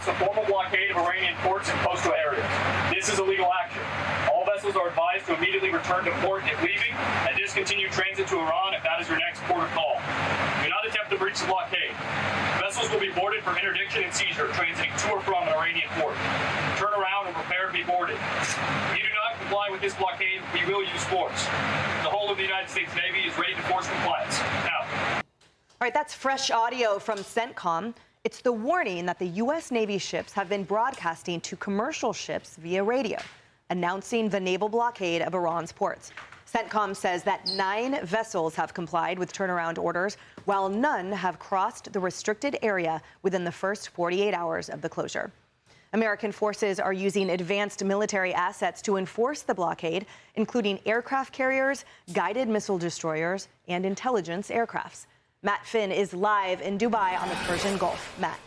announced a formal blockade of Iranian ports and coastal areas. This is a legal action. All vessels are advised to immediately return to port if leaving and discontinue transit to Iran if that is your next port of call. Do not attempt to breach the blockade. Vessels will be boarded for interdiction and seizure transiting to or from an Iranian port. Turn around and prepare to be boarded. If you do not comply with this blockade, we will use force. The whole of the United States Navy is ready to force compliance. Now. All right, that's fresh audio from CENTCOM. It's the warning that the U.S. Navy ships have been broadcasting to commercial ships via radio, announcing the naval blockade of Iran's ports. CENTCOM says that 9 vessels have complied with turnaround orders, while none have crossed the restricted area within the first 48 hours of the closure. American forces are using advanced military assets to enforce the blockade, including aircraft carriers, guided missile destroyers, and intelligence aircrafts. Matt Finn is live in Dubai on the Persian Gulf. Matt.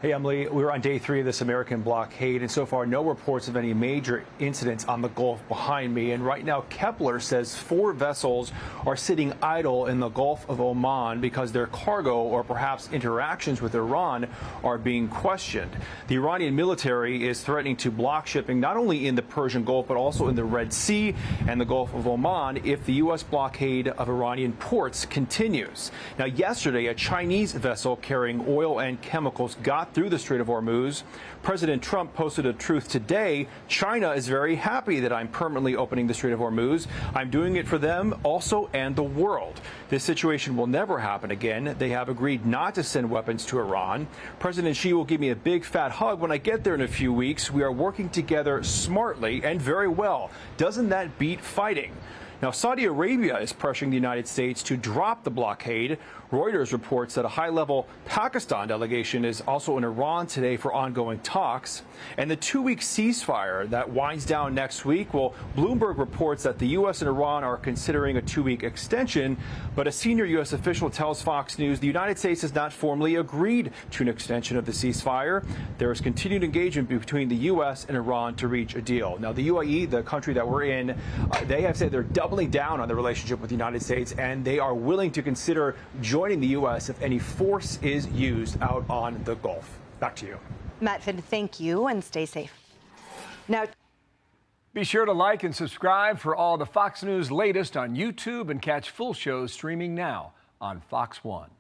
Hey, Emily, we're on day 3 of this American blockade, and so far no reports of any major incidents on the Gulf behind me. And right now, Kepler says 4 vessels are sitting idle in the Gulf of Oman because their cargo or perhaps interactions with Iran are being questioned. The Iranian military is threatening to block shipping not only in the Persian Gulf, but also in the Red Sea and the Gulf of Oman if the U.S. blockade of Iranian ports continues. Now, yesterday, a Chinese vessel carrying oil and chemicals got through the Strait of Hormuz. President Trump posted a truth today. China is very happy that I'm permanently opening the Strait of Hormuz. I'm doing it for them also and the world. This situation will never happen again. They have agreed not to send weapons to Iran. President Xi will give me a big fat hug when I get there in a few weeks. We are working together smartly and very well. Doesn't that beat fighting? Now, Saudi Arabia is pressuring the United States to drop the blockade. Reuters reports that a high-level Pakistan delegation is also in Iran today for ongoing talks. And the 2-week ceasefire that winds down next week, well, Bloomberg reports that the U.S. and Iran are considering a 2-week extension. But a senior U.S. official tells Fox News the United States has not formally agreed to an extension of the ceasefire. There is continued engagement between the U.S. and Iran to reach a deal. Now, the UAE, the country that we're in, they have said they're doubling down on the relationship with the United States, and they are willing to consider joining the U.S. if any force is used out on the Gulf. Back to you. Matt Finn, thank you, and stay safe. Now, be sure to like and subscribe for all the Fox News latest on YouTube and catch full shows streaming now on Fox One.